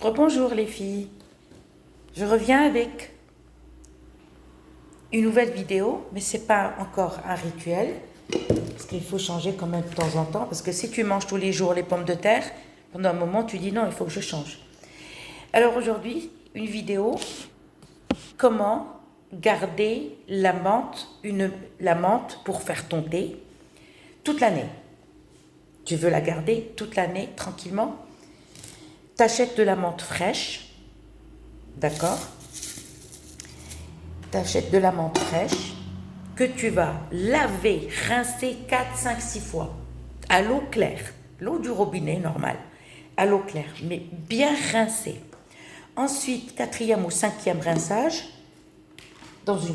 Rebonjour les filles, je reviens avec une nouvelle vidéo, mais ce n'est pas encore un rituel, parce qu'il faut changer quand même de temps en temps, parce que si tu manges tous les jours les pommes de terre, pendant un moment tu dis non, il faut que je change. Alors aujourd'hui, une vidéo, comment garder la menthe pour faire ton thé toute l'année. Tu veux la garder toute l'année tranquillement? T'achètes de la menthe fraîche, d'accord? T'achètes de la menthe fraîche que tu vas laver, rincer 4, 5, 6 fois à l'eau claire, l'eau du robinet normale, à l'eau claire, mais bien rincée. Ensuite, 4e ou 5e rinçage,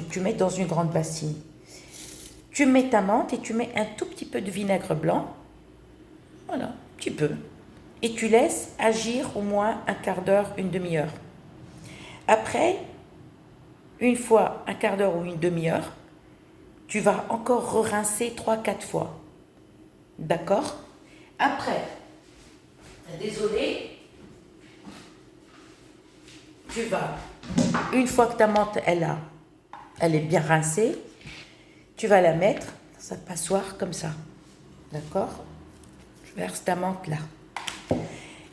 tu mets dans une grande bassine. Tu mets ta menthe et tu mets un tout petit peu de vinaigre blanc, voilà, un petit peu. Et tu laisses agir au moins un quart d'heure, une demi-heure. Après, une fois, un quart d'heure ou une demi-heure, tu vas encore rincer 3-4 fois. D'accord? Après, désolé, tu vas, une fois que ta menthe elle est bien rincée, tu vas la mettre dans sa passoire comme ça. D'accord? Je verse ta menthe là.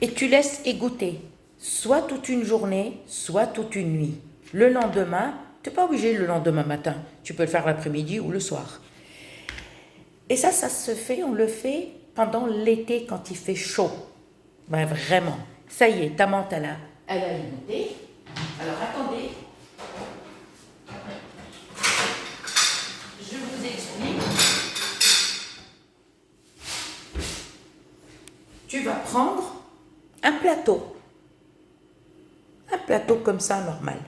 Et tu laisses égoutter, soit toute une journée, soit toute une nuit. Le lendemain, tu n'es pas obligé le lendemain matin, tu peux le faire l'après-midi ou le soir. Et ça se fait, on le fait pendant l'été quand il fait chaud. Ben vraiment, ça y est, ta menthe elle a égoutté. Alors attendez, je vous explique. Tu vas prendre un plateau comme ça, normal.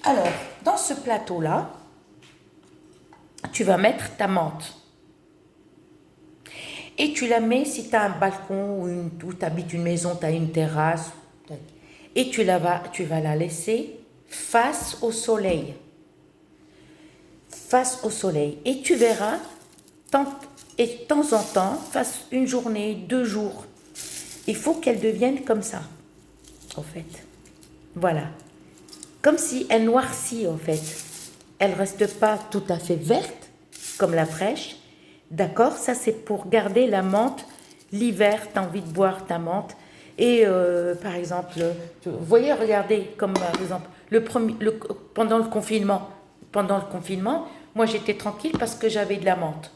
Alors, dans ce plateau-là, tu vas mettre ta menthe. Et tu la mets, si tu as un balcon ou tu habites une maison, tu as une terrasse, et tu vas la laisser face au soleil. Face au soleil. Et tu verras, de temps en temps, face une journée, 2 jours, il faut qu'elle devienne comme ça, en fait. Voilà. Comme si elle noircit, en fait. Elle ne reste pas tout à fait verte, comme la fraîche. D'accord? Ça, c'est pour garder la menthe. L'hiver, tu as envie de boire ta menthe. Et par exemple, vous voyez, regardez, comme par exemple, pendant le confinement, moi j'étais tranquille parce que j'avais de la menthe.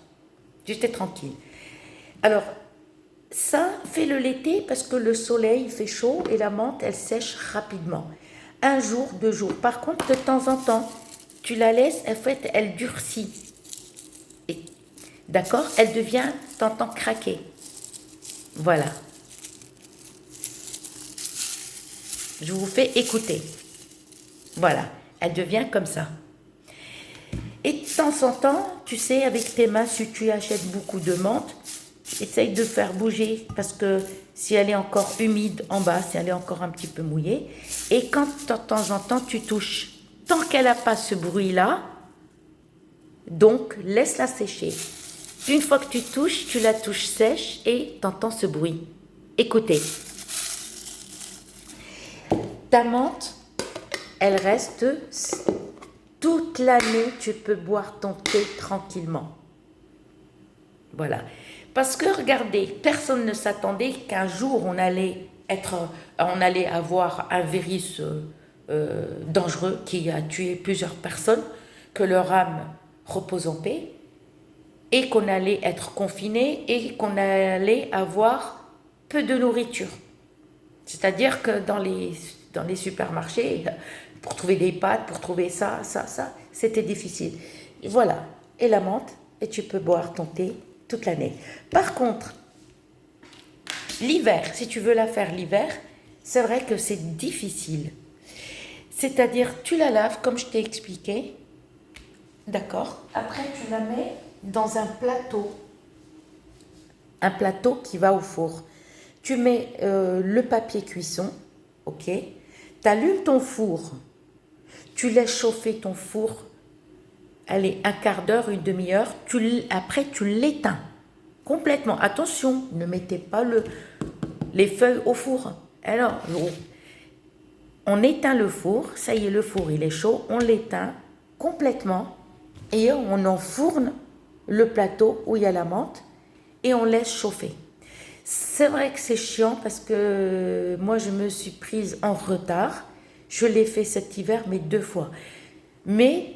J'étais tranquille. Alors, ça, fais-le l'été parce que le soleil fait chaud et la menthe, elle sèche rapidement. 1 jour, 2 jours. Par contre, de temps en temps, tu la laisses, en fait, elle durcit. D'accord? Elle devient, t'entends craquer. Voilà. Je vous fais écouter. Voilà. Elle devient comme ça. Et de temps en temps, tu sais, avec tes mains, si tu achètes beaucoup de menthe, essaye de faire bouger parce que si elle est encore humide en bas, si elle est encore un petit peu mouillée, et quand de temps en temps tu touches, tant qu'elle n'a pas ce bruit-là, donc laisse-la sécher. Une fois que tu la touches sèche et tu entends ce bruit. Écoutez. Ta menthe, elle reste toute l'année, tu peux boire ton thé tranquillement. Voilà. Parce que regardez, personne ne s'attendait qu'un jour on allait avoir un virus dangereux qui a tué plusieurs personnes, que leur âme repose en paix, et qu'on allait être confiné et qu'on allait avoir peu de nourriture. C'est-à-dire que dans les supermarchés, pour trouver des pâtes, pour trouver ça, c'était difficile. Voilà. Et la menthe, et tu peux boire ton thé toute l'année. Par contre, l'hiver, si tu veux la faire l'hiver, c'est vrai que c'est difficile. C'est-à-dire, tu la laves comme je t'ai expliqué, d'accord? Après, tu la mets dans un plateau qui va au four. Tu mets le papier cuisson, ok? Tu allumes ton four, tu laisses chauffer ton four, allez, un quart d'heure, une demi-heure, après tu l'éteins complètement. Attention, ne mettez pas les feuilles au four, Alors, on éteint le four, ça y est, le four il est chaud, on l'éteint complètement et on enfourne le plateau où il y a la menthe et on laisse chauffer. C'est vrai que c'est chiant parce que moi je me suis prise en retard, je l'ai fait cet hiver mais 2 fois. Mais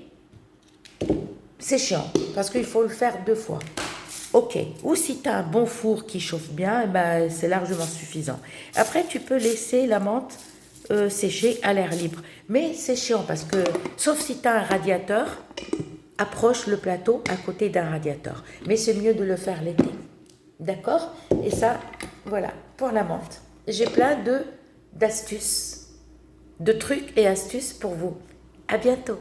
c'est chiant parce qu'il faut le faire 2 fois. Ok, ou si tu as un bon four qui chauffe bien, eh ben, c'est largement suffisant. Après, tu peux laisser la menthe sécher à l'air libre. Mais c'est chiant parce que, sauf si tu as un radiateur, approche le plateau à côté d'un radiateur. Mais c'est mieux de le faire l'été. D'accord? Et ça, voilà, pour la menthe. J'ai plein d'astuces, de trucs et astuces pour vous. À bientôt.